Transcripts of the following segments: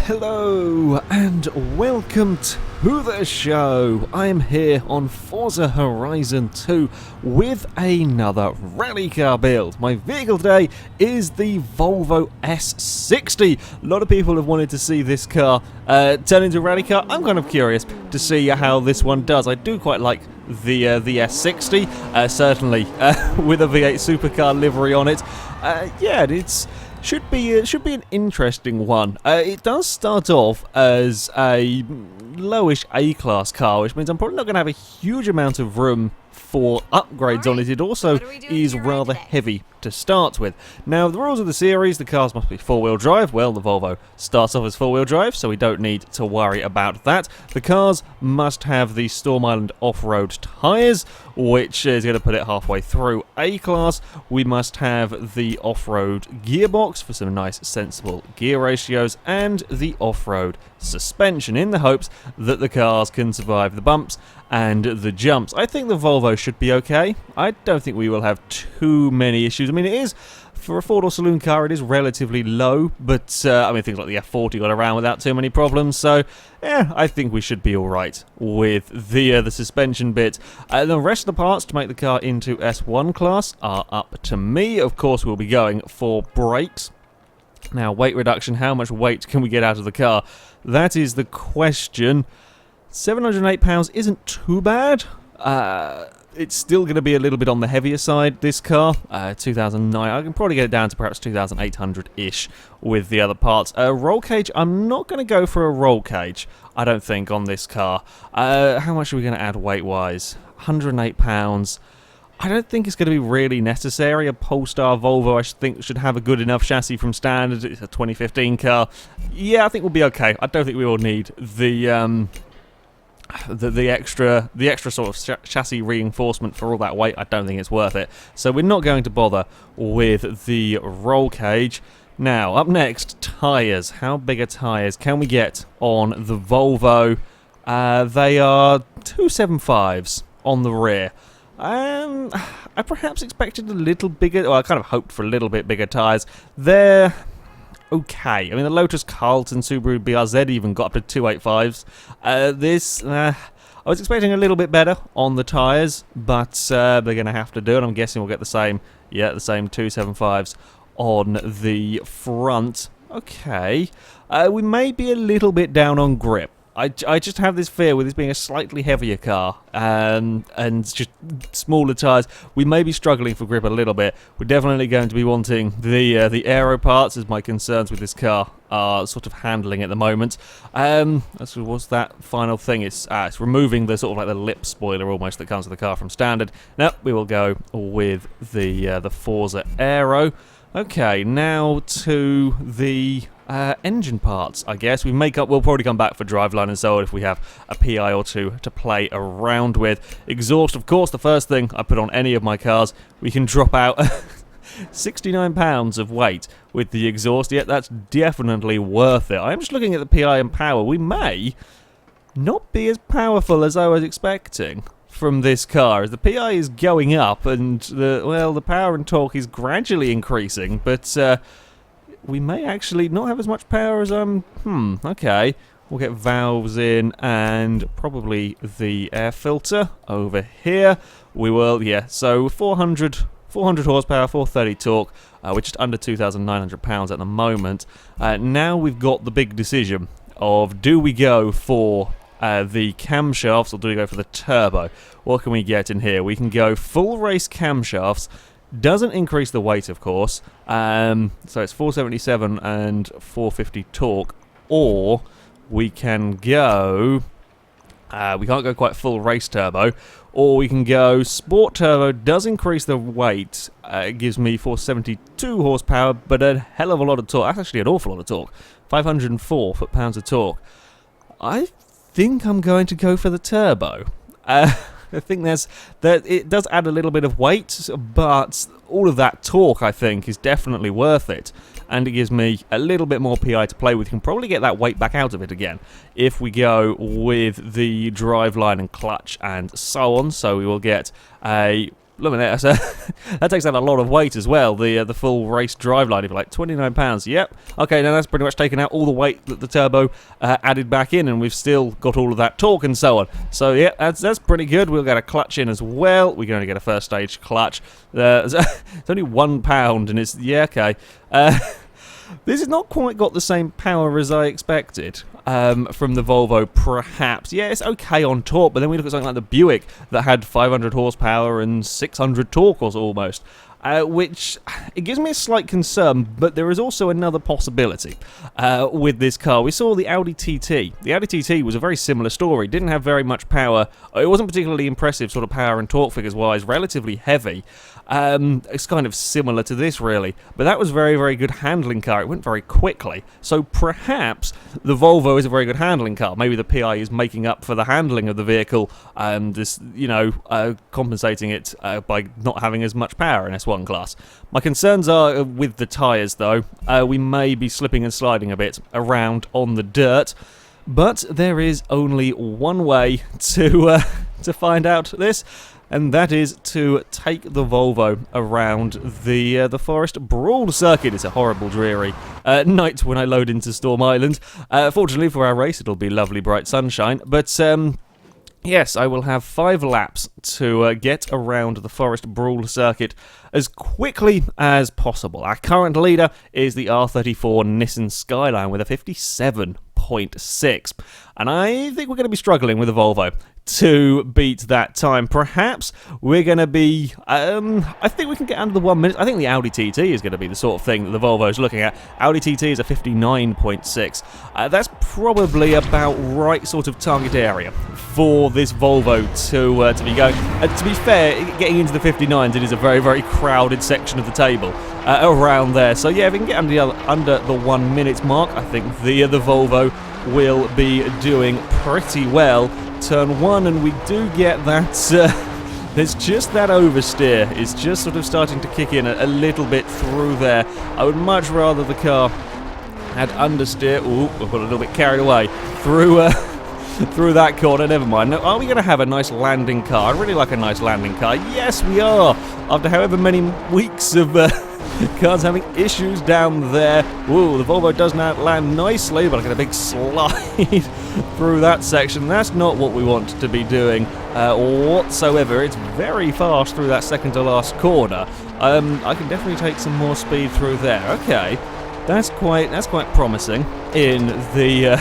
Hello and welcome to the show. I am here on Forza Horizon 2 with another rally car build. My vehicle today is the Volvo S60. A lot of people have wanted to see this car turn into a rally car. I'm kind of curious to see how this one does. I do quite like the S60, certainly with a V8 supercar livery on it. It should be an interesting one. It does start off as a lowish A-class car, which means I'm probably not going to have a huge amount of room for upgrades on it. It also is rather heavy to start with. Now, the rules of the series, the cars must be four-wheel drive. Well, the Volvo starts off as four-wheel drive, so we don't need to worry about that. The cars must have the Storm Island off-road tyres, which is going to put it halfway through A-class. We must have the off-road gearbox for some nice, sensible gear ratios, and the off-road suspension, in the hopes that the cars can survive the bumps and the jumps. I think the Volvo should be okay. I don't think we will have too many issues. I mean, it is, for a four-door saloon car, it is relatively low, but things like the F40 got around without too many problems, so yeah, I think we should be alright with the suspension bit. The rest of the parts to make the car into S1 class are up to me. Of course, we'll be going for brakes. Now, weight reduction, how much weight can we get out of the car? That is the question. £708 isn't too bad. It's still going to be a little bit on the heavier side, this car. 2009, I can probably get it down to perhaps 2,800-ish with the other parts. Roll cage, I'm not going to go for a roll cage, I don't think, on this car. How much are we going to add weight-wise? £108. I don't think it's going to be really necessary. A Polestar Volvo, I think, should have a good enough chassis from standard. It's a 2015 car. Yeah, I think we'll be okay. I don't think we will need the extra sort of chassis reinforcement for all that weight. I don't think it's worth it. So we're not going to bother with the roll cage. Now, up next, tyres. How big are tyres can we get on the Volvo? They are 275s on the rear. I perhaps expected a little bigger, or I kind of hoped for a little bit bigger tyres. They're okay. I mean, the Lotus Carlton Subaru BRZ even got up to 285s. I was expecting a little bit better on the tyres, but they're going to have to do it. I'm guessing we'll get the same 275s on the front. Okay. We may be a little bit down on grip. I just have this fear with this being a slightly heavier car and just smaller tyres, we may be struggling for grip a little bit. We're definitely going to be wanting the aero parts, as my concerns with this car are sort of handling at the moment. What's that final thing? It's removing the sort of like the lip spoiler almost that comes with the car from standard. Now we will go with the Forza Aero. Okay, now to the engine parts, I guess. We'll probably come back for driveline and so on if we have a PI or two to play around with. Exhaust, of course, the first thing I put on any of my cars. We can drop out 69 pounds of weight with the exhaust. Yet that's definitely worth it. I'm just looking at the PI and power. We may not be as powerful as I was expecting from this car, as the PI is going up and the power and torque is gradually increasing, but we may actually not have as much power as okay. We'll get valves in and probably the air filter over here. We will, so 400 horsepower, 430 torque. We're just under 2,900 pounds at the moment. Now we've got the big decision of, do we go for the camshafts or do we go for the turbo? What can we get in here? We can go full race camshafts. Doesn't increase the weight, of course. So it's 477 and 450 torque. Or we can go... we can't go quite full race turbo. Or we can go sport turbo. Does increase the weight. It gives me 472 horsepower, but a hell of a lot of torque. That's actually an awful lot of torque. 504 foot-pounds of torque. I think I'm going to go for the turbo. I think it does add a little bit of weight, but all of that torque, I think, is definitely worth it. And it gives me a little bit more PI to play with. You can probably get that weight back out of it again if we go with the driveline and clutch and so on. So we will get a look at that. That takes out a lot of weight as well. The full race driveline, if you like, £29. Yep. Okay, now that's pretty much taken out all the weight that the turbo added back in, and we've still got all of that torque and so on. So yeah, that's pretty good. We'll get a clutch in as well. We can only get a first stage clutch. It's only £1, and it's okay. This has not quite got the same power as I expected from the Volvo, perhaps. Yeah, it's okay on torque, but then we look at something like the Buick that had 500 horsepower and 600 torque or almost, which it gives me a slight concern, but there is also another possibility with this car. We saw the Audi TT. The Audi TT was a very similar story. Didn't have very much power. It wasn't particularly impressive sort of power and torque figures-wise, relatively heavy. It's kind of similar to this, really. But that was very, very good handling car. It went very quickly. So perhaps the Volvo is a very good handling car. Maybe the PI is making up for the handling of the vehicle, this, compensating it by not having as much power in S1 class. My concerns are with the tyres, though. We may be slipping and sliding a bit around on the dirt. But there is only one way to find out this, and that is to take the Volvo around the Forest Brawl circuit. It's a horrible, dreary night when I load into Storm Island. Fortunately for our race, it'll be lovely, bright sunshine. But yes, I will have 5 laps to get around the Forest Brawl circuit as quickly as possible. Our current leader is the R34 Nissan Skyline with a 57.6, and I think we're going to be struggling with the Volvo to beat that time. Perhaps we're going to be, I think we can get under the 1 minute. I think the Audi TT is going to be the sort of thing that the Volvo is looking at. Audi TT is a 59.6. That's probably about right sort of target area for this Volvo to be going. To be fair, getting into the 59s, it is a very, very crowded section of the table around there. So yeah, if we can get under the 1 minute mark, I think the Volvo will be doing pretty well. Turn 1, and we do get that, there's just that oversteer. It's just sort of starting to kick in a little bit through there. I would much rather the car had understeer. Ooh, I got a little bit carried away through through that corner. Never mind. Now, are we going to have a nice landing car? I really like a nice landing car. Yes, we are. After however many weeks of cars having issues down there. Ooh, the Volvo does now land nicely, but I get a big slide through that section. That's not what we want to be doing whatsoever. It's very fast through that second to last corner. I can definitely take some more speed through there. Okay, that's quite promising in the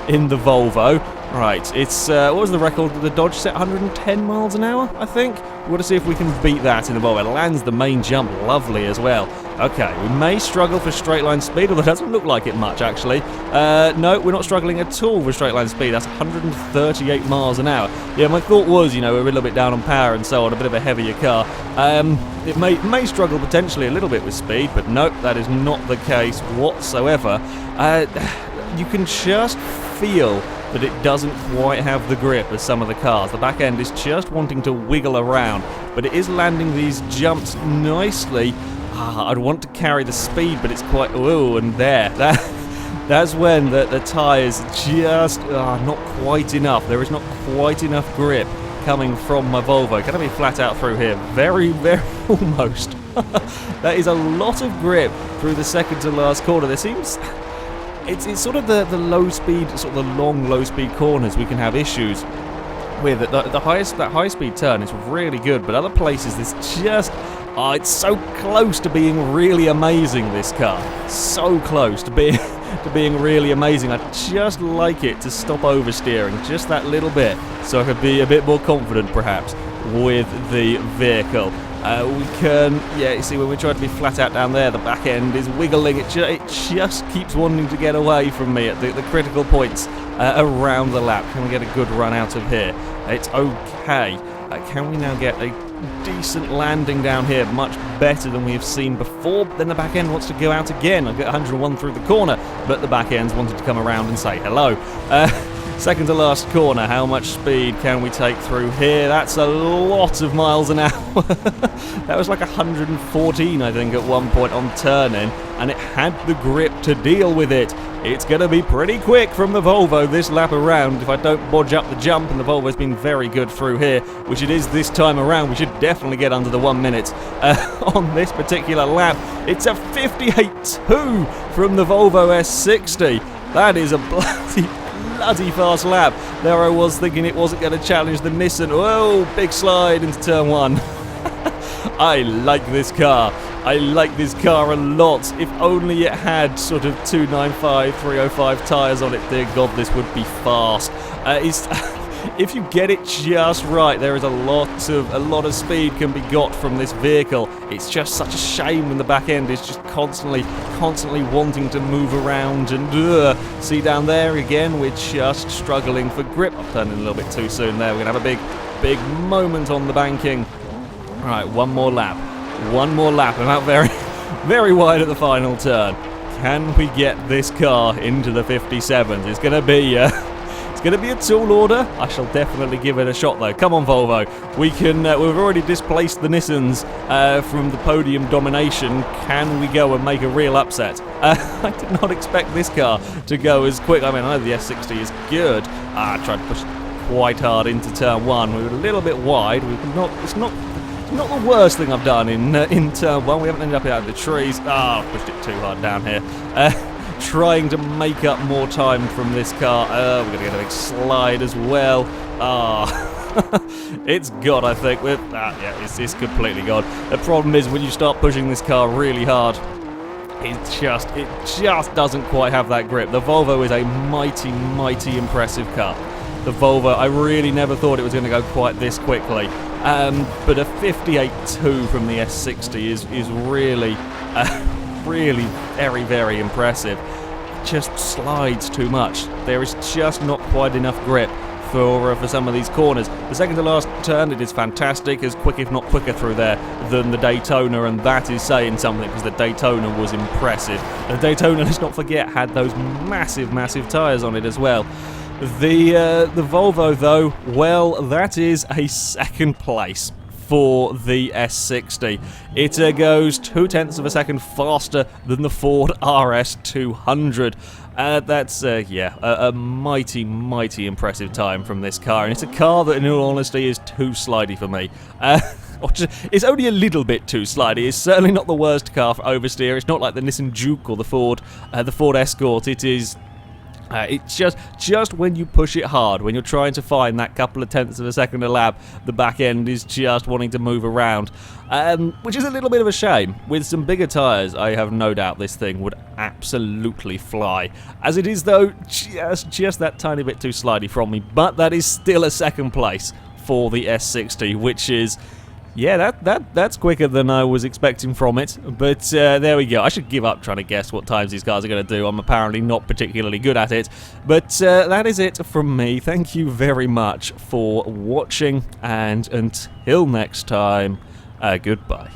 Volvo. Right, it's, what was the record that the Dodge set? 110 miles an hour, I think? We're going to see if we can beat that in the Volvo. It lands the main jump lovely as well. Okay, we may struggle for straight line speed, although it doesn't look like it much, actually. No, we're not struggling at all with straight line speed. That's 138 miles an hour. Yeah, my thought was, we're a little bit down on power and so on, a bit of a heavier car. It may struggle potentially a little bit with speed, but nope, that is not the case whatsoever. You can just feel that it doesn't quite have the grip as some of the cars. The back end is just wanting to wiggle around, but it is landing these jumps nicely. I'd want to carry the speed, but it's quite... Ooh, and there. That's when the tyres just are not quite enough. There is not quite enough grip coming from my Volvo. Can I be flat out through here? Very, very almost. That is a lot of grip through the second to last corner. There seems... It's sort of the low speed, sort of the long low speed corners we can have issues with. That high speed turn is really good, but other places there's just it's so close to being really amazing. This car, so close to being really amazing. I'd just like it to stop oversteering just that little bit, so I could be a bit more confident perhaps with the vehicle. We can, you see, when we try to be flat out down there, the back end is wiggling. It just keeps wanting to get away from me at the critical points around the lap. Can we get a good run out of here? It's okay. Can we now get a decent landing down here? Much better than we have seen before. Then the back end wants to go out again. I get 101 through the corner, but the back end's wanted to come around and say hello. Second to last corner, how much speed can we take through here? That's a lot of miles an hour. That was like 114, I think, at one point on turn-in, and it had the grip to deal with it. It's going to be pretty quick from the Volvo this lap around. If I don't bodge up the jump, and the Volvo's been very good through here, which it is this time around, we should definitely get under the 1 minute on this particular lap. It's a 58.2 from the Volvo S60. That is a bloody fast lap. There I was thinking it wasn't going to challenge the Nissan. Oh, big slide into turn 1. I like this car. I like this car a lot. If only it had sort of 295, 305 tyres on it, dear God, this would be fast. If you get it just right, there is a lot of speed can be got from this vehicle. It's just such a shame when the back end is just constantly wanting to move around. And see down there again, we're just struggling for grip. I've turned in a little bit too soon there. We're going to have a big moment on the banking. All right, one more lap. One more lap. I'm out very wide at the final turn. Can we get this car into the 57s? It's going to be a tall order. I shall definitely give it a shot, though. Come on, Volvo. We've already displaced the Nissans from the podium domination. Can we go and make a real upset? I did not expect this car to go as quick. I mean, I know the S60 is good. I tried to push quite hard into turn 1. We were a little bit wide. It's not the worst thing I've done in turn 1. We haven't ended up out of the trees. I pushed it too hard down here. Trying to make up more time from this car. We're going to get a big slide as well. It's gone, I think. It's completely gone. The problem is when you start pushing this car really hard, it just doesn't quite have that grip. The Volvo is a mighty impressive car. The Volvo, I really never thought it was going to go quite this quickly. But a 58.2 from the S60 is really very impressive. It just slides too much. There is just not quite enough grip for some of these corners. The second to last turn, it is fantastic, as quick if not quicker through there than the Daytona, and that is saying something because the Daytona was impressive. The Daytona, let's not forget, had those massive tyres on it as well. The Volvo, though, well, that is a second place for the S60. It goes 0.2 of a second faster than the Ford RS 200. That's a mighty impressive time from this car, and it's a car that, in all honesty, is too slidey for me. It's only a little bit too slidey. It's certainly not the worst car for oversteer. It's not like the Nissan Juke or the Ford Escort. It is. It's just when you push it hard, when you're trying to find that couple of tenths of a second a lap, the back end is just wanting to move around, which is a little bit of a shame. With some bigger tyres, I have no doubt this thing would absolutely fly. As it is, though, just that tiny bit too slidey from me, but that is still a second place for the S60, which is... yeah, that's quicker than I was expecting from it, but there we go. I should give up trying to guess what times these cars are going to do. I'm apparently not particularly good at it, but that is it from me. Thank you very much for watching, and until next time, goodbye.